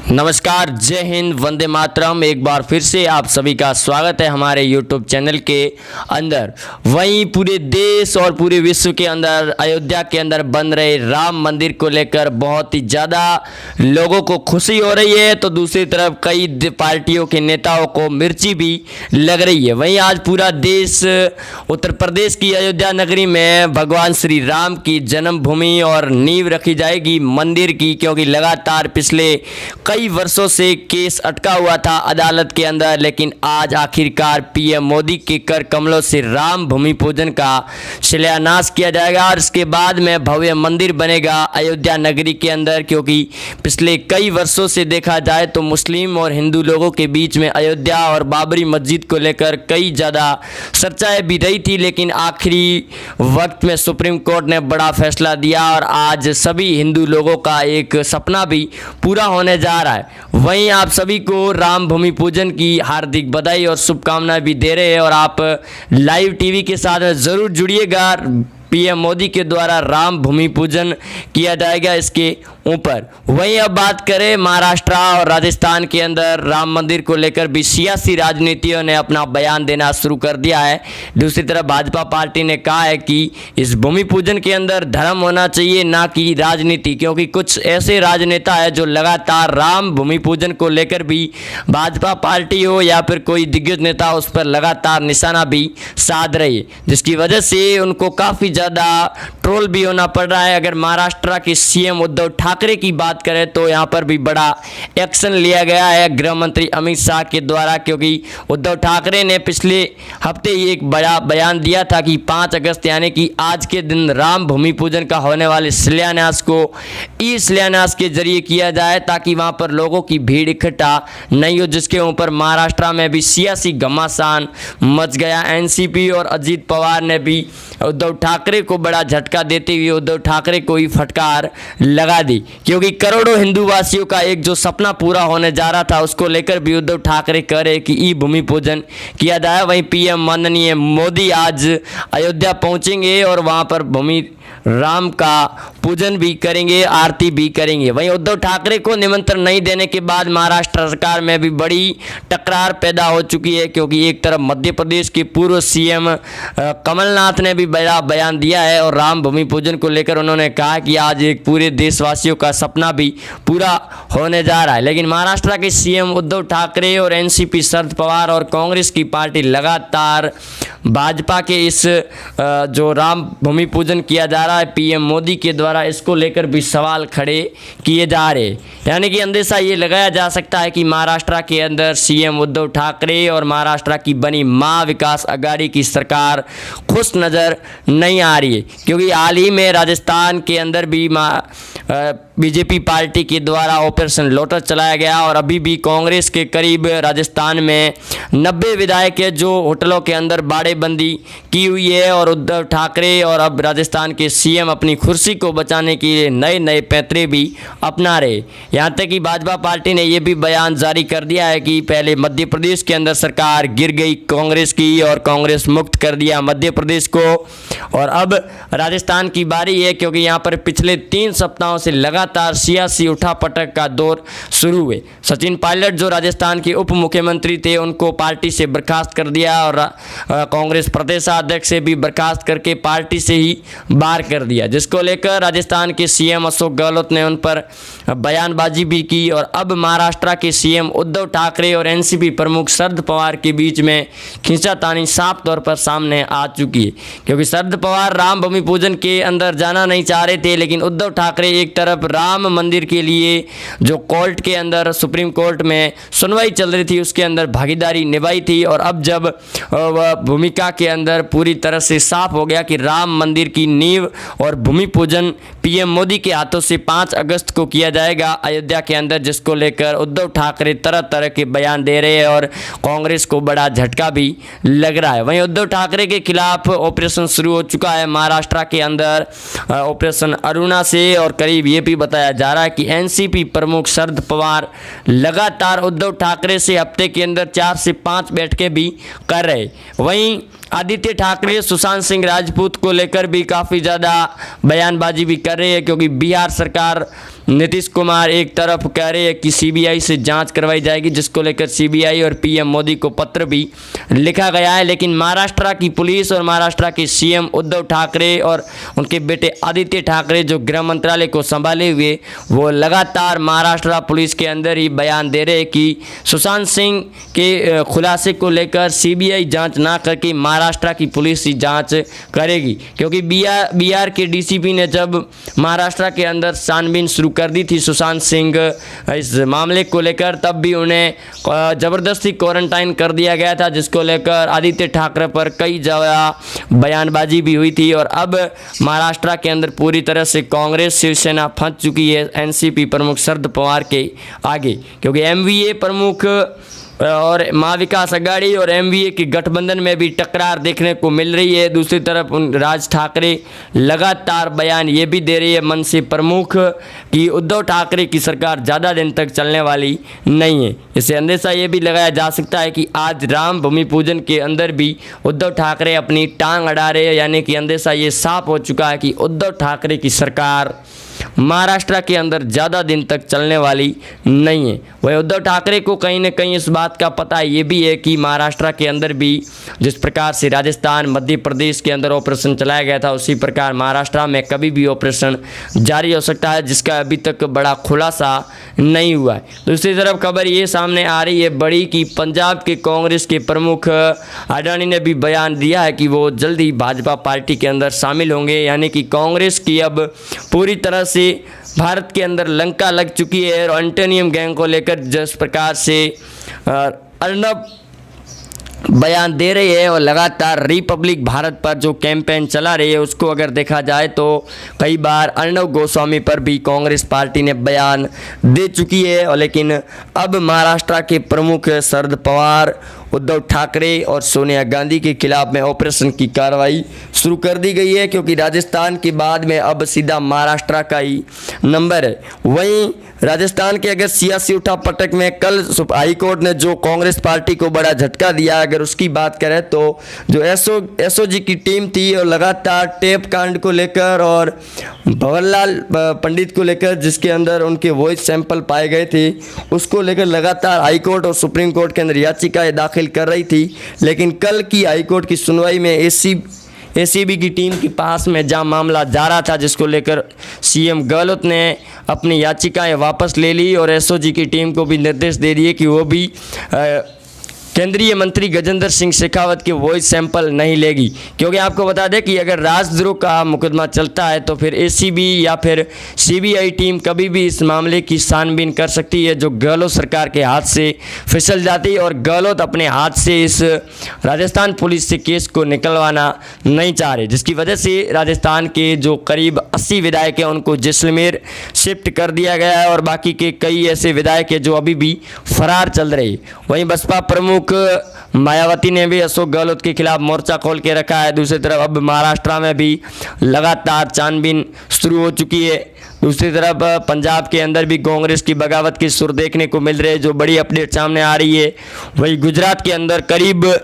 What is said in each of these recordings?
नमस्कार, जय हिंद, वंदे मातरम। एक बार फिर से आप सभी का स्वागत है हमारे YouTube चैनल के अंदर। वहीं पूरे देश और पूरे विश्व के अंदर अयोध्या के अंदर बन रहे राम मंदिर को लेकर बहुत ही ज़्यादा लोगों को खुशी हो रही है, तो दूसरी तरफ कई पार्टियों के नेताओं को मिर्ची भी लग रही है। वहीं आज पूरा देश उत्तर प्रदेश की अयोध्या नगरी में भगवान श्री राम की जन्मभूमि और नींव रखी जाएगी मंदिर की, क्योंकि लगातार पिछले कई वर्षों से केस अटका हुआ था अदालत के अंदर, लेकिन आज आखिरकार पीएम मोदी के कर कमलों से राम भूमि पूजन का शिलान्यास किया जाएगा और इसके बाद में भव्य मंदिर बनेगा अयोध्या नगरी के अंदर। क्योंकि पिछले कई वर्षों से देखा जाए तो मुस्लिम और हिंदू लोगों के बीच में अयोध्या और बाबरी मस्जिद को लेकर कई ज़्यादा चर्चाएं भी रही थी, लेकिन आखिरी वक्त में सुप्रीम कोर्ट ने बड़ा फैसला दिया और आज सभी हिंदू लोगों का एक सपना भी पूरा होने जा रहा है। वहीं आप सभी को राम भूमि पूजन की हार्दिक बधाई और शुभकामनाएं भी दे रहे हैं और आप लाइव टीवी के साथ ज़रूर जुड़िएगा। पीएम मोदी के द्वारा राम भूमि पूजन किया जाएगा इसके ऊपर। वहीं अब बात करें महाराष्ट्र और राजस्थान के अंदर राम मंदिर को लेकर भी सियासी राजनीतियों ने अपना बयान देना शुरू कर दिया है। दूसरी तरफ भाजपा पार्टी ने कहा है कि इस भूमि पूजन के अंदर धर्म होना चाहिए, ना कि राजनीति, क्योंकि कुछ ऐसे राजनेता है जो लगातार राम भूमि पूजन को लेकर भी भाजपा पार्टी हो या फिर कोई दिग्गज नेता उस पर लगातार निशाना भी साध रही है, जिसकी वजह से उनको काफ़ी ज़्यादा ट्रोल भी होना पड़ रहा है। अगर महाराष्ट्र के सीएम उद्धव ठाकरे की बात करें तो यहाँ पर भी बड़ा एक्शन लिया गया है गृह मंत्री अमित शाह के द्वारा, क्योंकि उद्धव ठाकरे ने पिछले हफ्ते ही एक बड़ा बयान दिया था कि 5 अगस्त यानी कि आज के दिन राम भूमि पूजन का होने वाले शिलान्यास को ई शिलान्यास के जरिए किया जाए, ताकि वहाँ पर लोगों की भीड़ इकट्ठा नहीं हो, जिसके ऊपर महाराष्ट्र में भी सियासी घमासान मच गया। एनसीपी और अजीत पवार ने भी उद्धव ठाकरे को बड़ा झटका देते हुए उद्धव ठाकरे को ही फटकार लगा दी, क्योंकि करोड़ों हिंदू वासियों का एक जो सपना पूरा होने जा रहा था उसको लेकर भी उद्धव ठाकरे कह रहे कि ई भूमि पूजन किया जाए। वहीं पीएम माननीय मोदी आज अयोध्या पहुंचेंगे और वहां पर भूमि राम का पूजन भी करेंगे, आरती भी करेंगे। वहीं उद्धव ठाकरे को निमंत्रण नहीं देने के बाद महाराष्ट्र सरकार में भी बड़ी टकरार पैदा हो चुकी है, क्योंकि एक तरफ मध्य प्रदेश के पूर्व सीएम कमलनाथ ने भी बड़ा बयान दिया है और राम भूमि पूजन को लेकर उन्होंने कहा कि आज एक पूरे देशवासियों का सपना भी पूरा होने जा रहा है। लेकिन महाराष्ट्र के सीएम उद्धव ठाकरे और एनसीपी शरद पवार और कांग्रेस की पार्टी लगातार भाजपा के इस जो राम भूमि पूजन किया जा रहा है पीएम मोदी के द्वारा, इसको लेकर भी सवाल खड़े किए जा रहे। यानी कि अंदेशा ये लगाया जा सकता है कि महाराष्ट्र के अंदर सीएम उद्धव ठाकरे और महाराष्ट्र की बनी महा विकास अघाड़ी की सरकार खुश नज़र नहीं आ रही है, क्योंकि हाल ही में राजस्थान के अंदर भी बीजेपी पार्टी के द्वारा ऑपरेशन लोटस चलाया गया और अभी भी कांग्रेस के करीब राजस्थान में 90 विधायक है जो होटलों के अंदर बाड़ेबंदी की हुई है और उद्धव ठाकरे और अब राजस्थान के सीएम अपनी कुर्सी को बचाने के लिए नए नए पैंतरे भी अपना रहे। यहाँ तक कि भाजपा पार्टी ने यह भी बयान जारी कर दिया है कि पहले मध्य प्रदेश के अंदर सरकार गिर गई कांग्रेस की और कांग्रेस मुक्त कर दिया मध्य प्रदेश को, और अब राजस्थान की बारी है, क्योंकि यहाँ पर पिछले 3 सप्ताहों से लगातार सियासी उठापटक का दौर शुरू हुए। सचिन पायलट जो राजस्थान के उप मुख्यमंत्री थे उनको पार्टी से बर्खास्त कर दिया और कांग्रेस प्रदेशाध्यक्ष से भी बर्खास्त करके पार्टी से ही बाहर कर दिया, जिसको लेकर राजस्थान के सीएम अशोक गहलोत ने उन पर बयानबाजी भी की। और अब महाराष्ट्र के सीएम उद्धव ठाकरे और एनसीपी प्रमुख शरद पवार के बीच में खींचातानी साफ तौर पर सामने आ चुकी है, क्योंकि शरद पवार राम भूमि पूजन के अंदर जाना नहीं चाह रहे थे, लेकिन उद्धव ठाकरे एक तरफ राम मंदिर के लिए जो कोर्ट के अंदर सुप्रीम कोर्ट में सुनवाई चल रही थी उसके अंदर भागीदारी निभाई थी, और अब जब वह भूमिका के अंदर पूरी तरह से साफ हो गया कि राम मंदिर की नींव और भूमि पूजन पीएम मोदी के हाथों से 5 अगस्त को किया जाएगा अयोध्या के अंदर, जिसको लेकर उद्धव ठाकरे तरह तरह के बयान दे रहे हैं और कांग्रेस को बड़ा झटका भी लग रहा है। वहीं उद्धव ठाकरे के खिलाफ ऑपरेशन शुरू हो चुका है महाराष्ट्र के अंदर, ऑपरेशन अरुणा से, और करीब ये भी बताया जा रहा है कि एनसीपी प्रमुख शरद पवार लगातार उद्धव ठाकरे से हफ्ते के अंदर 4 से 5 बैठकें भी कर रहे। वहीं आदित्य ठाकरे सुशांत सिंह राजपूत को लेकर भी काफ़ी ज़्यादा बयानबाजी भी कर रहे हैं, क्योंकि बिहार सरकार नीतीश कुमार एक तरफ कह रहे हैं कि सीबीआई से जांच करवाई जाएगी, जिसको लेकर सीबीआई और पीएम मोदी को पत्र भी लिखा गया है। लेकिन महाराष्ट्र की पुलिस और महाराष्ट्र के सीएम उद्धव ठाकरे और उनके बेटे आदित्य ठाकरे जो गृह मंत्रालय को संभाले हुए, वो लगातार महाराष्ट्र पुलिस के अंदर ही बयान दे रहे हैं कि सुशांत सिंह के खुलासे को लेकर सीबीआई जांच ना करके महाराष्ट्र की पुलिस ही जांच करेगी। क्योंकि बिहार के डीसीपी ने जब महाराष्ट्र के अंदर छानबीन शुरू कर दी थी सुशांत सिंह इस मामले को लेकर, तब भी उन्हें ज़बरदस्ती क्वारंटाइन कर दिया गया था, जिसको लेकर आदित्य ठाकरे पर कई जगह बयानबाजी भी हुई थी। और अब महाराष्ट्र के अंदर पूरी तरह से कांग्रेस शिवसेना फंस चुकी है एनसीपी प्रमुख शरद पवार के आगे, क्योंकि एमवीए प्रमुख और महाविकास अघाड़ी और एमवीए के गठबंधन में भी टकरार देखने को मिल रही है। दूसरी तरफ राज ठाकरे लगातार बयान ये भी दे रही है मन से प्रमुख कि उद्धव ठाकरे की सरकार ज़्यादा दिन तक चलने वाली नहीं है। इससे अंदेशा ये भी लगाया जा सकता है कि आज राम भूमि पूजन के अंदर भी उद्धव ठाकरे अपनी टांग अड़ा रहे हैं, यानी कि अंदेशा ये साफ हो चुका है कि उद्धव ठाकरे की सरकार महाराष्ट्र के अंदर ज़्यादा दिन तक चलने वाली नहीं है। वह उद्धव ठाकरे को कहीं न कहीं इस बात का पता ये भी है कि महाराष्ट्र के अंदर भी जिस प्रकार से राजस्थान मध्य प्रदेश के अंदर ऑपरेशन चलाया गया था, उसी प्रकार महाराष्ट्र में कभी भी ऑपरेशन जारी हो सकता है, जिसका अभी तक बड़ा खुलासा नहीं हुआ है। दूसरी तरफ खबर ये सामने आ रही है बड़ी कि पंजाब के कांग्रेस के प्रमुख अडानी ने भी बयान दिया है कि वो जल्द ही भाजपा पार्टी के अंदर शामिल होंगे, यानी कि कांग्रेस की अब पूरी तरह से भारत के अंदर लंका लग चुकी है। और एंटोनियम गैंग को लेकर जिस प्रकार से अर्नब बयान दे रही है और लगातार रिपब्लिक भारत पर जो कैंपेन चला रही है, उसको अगर देखा जाए तो कई बार अर्नब गोस्वामी पर भी कांग्रेस पार्टी ने बयान दे चुकी है। और लेकिन अब महाराष्ट्र के प्रमुख शरद पवार, उद्धव ठाकरे और सोनिया गांधी के खिलाफ में ऑपरेशन की कार्रवाई शुरू कर दी गई है, क्योंकि राजस्थान के बाद में अब सीधा महाराष्ट्र का ही नंबर है। वहीं राजस्थान के अगर सियासी उठापटक में कल हाई कोर्ट ने जो कांग्रेस पार्टी को बड़ा झटका दिया, अगर उसकी बात करें तो जो एसओजी की टीम थी और लगातार टेप कांड को लेकर और भंवरलाल पंडित को लेकर जिसके अंदर उनके वॉइस सैंपल पाए गए थे, उसको लेकर लगातार हाई कोर्ट और सुप्रीम कोर्ट के अंदर याचिकाएं दाखिल कर रही थी। लेकिन कल की हाई कोर्ट की सुनवाई में एसीबी की टीम के पास में जहां मामला जा रहा था, जिसको लेकर सीएम गहलोत ने अपनी याचिकाएं वापस ले ली और एसओजी की टीम को भी निर्देश दे दिए कि वो भी केंद्रीय मंत्री गजेंद्र सिंह शेखावत के वॉइस सैंपल नहीं लेगी। क्योंकि आपको बता दें कि अगर राजद्रोह का मुकदमा चलता है तो फिर एसीबी या फिर सीबीआई टीम कभी भी इस मामले की छानबीन कर सकती है, जो गहलोत सरकार के हाथ से फिसल जाती है। और गहलोत अपने हाथ से इस राजस्थान पुलिस से केस को निकलवाना नहीं चाह रहे, जिसकी वजह से राजस्थान के जो करीब 80 विधायक हैं उनको जैसलमेर शिफ्ट कर दिया गया है और बाकी के कई ऐसे विधायक हैं जो अभी भी फरार चल रहे। वहीं बसपा प्रमुख मायावती ने भी अशोक गहलोत के खिलाफ मोर्चा खोल के रखा है। दूसरी तरफ अब महाराष्ट्र में भी लगातार छानबीन शुरू हो चुकी है। दूसरी तरफ पंजाब के अंदर भी कांग्रेस की बगावत की सुर देखने को मिल रही है, जो बड़ी अपडेट सामने आ रही है। वही गुजरात के अंदर करीब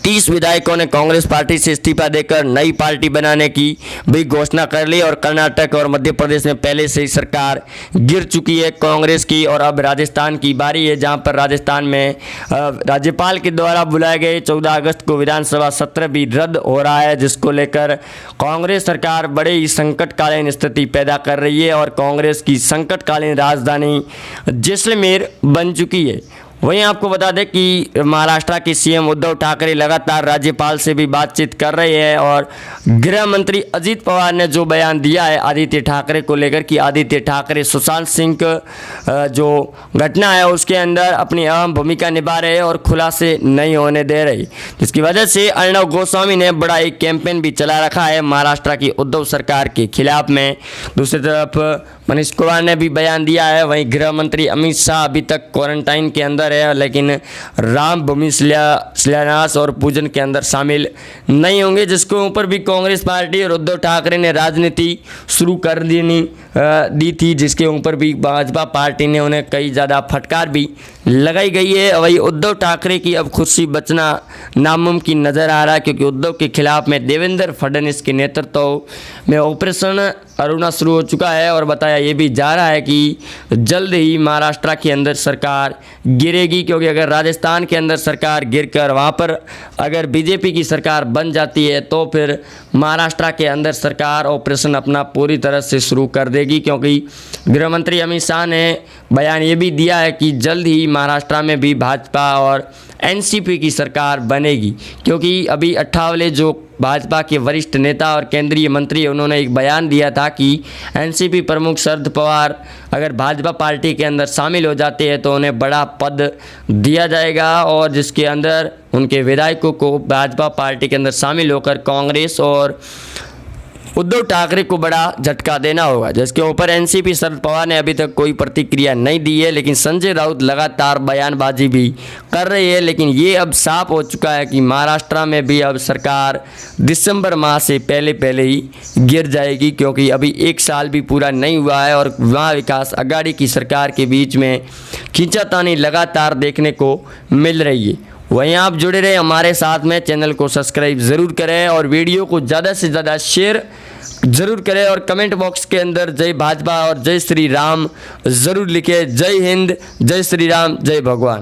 30 विधायकों ने कांग्रेस पार्टी से इस्तीफा देकर नई पार्टी बनाने की भी घोषणा कर ली और कर्नाटक और मध्य प्रदेश में पहले से ही सरकार गिर चुकी है कांग्रेस की। और अब राजस्थान की बारी है, जहां पर राजस्थान में राज्यपाल के द्वारा बुलाए गए 14 अगस्त को विधानसभा सत्र भी रद्द हो रहा है, जिसको लेकर कांग्रेस सरकार बड़े ही संकटकालीन स्थिति पैदा कर रही है और कांग्रेस की संकटकालीन राजधानी जैसलमेर बन चुकी है। वहीं आपको बता दें कि महाराष्ट्र के सीएम उद्धव ठाकरे लगातार राज्यपाल से भी बातचीत कर रहे हैं और गृह मंत्री अजीत पवार ने जो बयान दिया है आदित्य ठाकरे को लेकर कि आदित्य ठाकरे सुशांत सिंह जो घटना है उसके अंदर अपनी अहम भूमिका निभा रहे हैं और खुलासे नहीं होने दे रही, जिसकी वजह से अर्नब गोस्वामी ने बड़ा एक कैंपेन भी चला रखा है महाराष्ट्र की उद्धव सरकार के खिलाफ में। दूसरी तरफ मनीष कुमार ने भी बयान दिया है। वहीं गृह मंत्री अमित शाह अभी तक क्वारंटाइन के अंदर है, लेकिन राम भूमि शिलान्यास और पूजन के अंदर शामिल नहीं होंगे, जिसके ऊपर भी कांग्रेस पार्टी और उद्धव ठाकरे ने राजनीति शुरू कर दी थी, जिसके ऊपर भी भाजपा पार्टी ने उन्हें कई ज़्यादा फटकार भी लगाई गई है। वही उद्धव ठाकरे की अब कुर्सी बचना नामुमकिन नज़र आ रहा है, क्योंकि उद्धव के खिलाफ में देवेंद्र फडणवीस के नेतृत्व में ऑपरेशन अरुणा शुरू हो चुका है और बताया ये भी जा रहा है कि जल्द ही महाराष्ट्र के अंदर सरकार गिरेगी, क्योंकि अगर राजस्थान के अंदर सरकार गिरकर वहाँ पर अगर बीजेपी की सरकार बन जाती है तो फिर महाराष्ट्र के अंदर सरकार ऑपरेशन अपना पूरी तरह से शुरू कर देगी, क्योंकि गृह मंत्री अमित शाह ने बयान ये भी दिया है कि जल्द ही महाराष्ट्र में भी भाजपा और एनसीपी की सरकार बनेगी, क्योंकि अभी अट्ठावले जो भाजपा के वरिष्ठ नेता और केंद्रीय मंत्री है उन्होंने एक बयान दिया था कि एनसीपी प्रमुख शरद पवार अगर भाजपा पार्टी के अंदर शामिल हो जाते हैं तो उन्हें बड़ा पद दिया जाएगा और जिसके अंदर उनके विधायकों को भाजपा पार्टी के अंदर शामिल होकर कांग्रेस और उद्धव ठाकरे को बड़ा झटका देना होगा, जिसके ऊपर एनसीपी शरद पवार ने अभी तक कोई प्रतिक्रिया नहीं दी है। लेकिन संजय राउत लगातार बयानबाजी भी कर रही है, लेकिन ये अब साफ हो चुका है कि महाराष्ट्र में भी अब सरकार दिसंबर माह से पहले ही गिर जाएगी, क्योंकि अभी 1 साल भी पूरा नहीं हुआ है और वहाँ विकास आघाड़ी की सरकार के बीच में खींचातानी लगातार देखने को मिल रही है। वहीं आप जुड़े रहे हमारे साथ में, चैनल को सब्सक्राइब ज़रूर करें और वीडियो को ज़्यादा से ज़्यादा शेयर ज़रूर करें और कमेंट बॉक्स के अंदर जय भाजपा और जय श्री राम ज़रूर लिखें। जय हिंद, जय श्री राम, जय भगवान।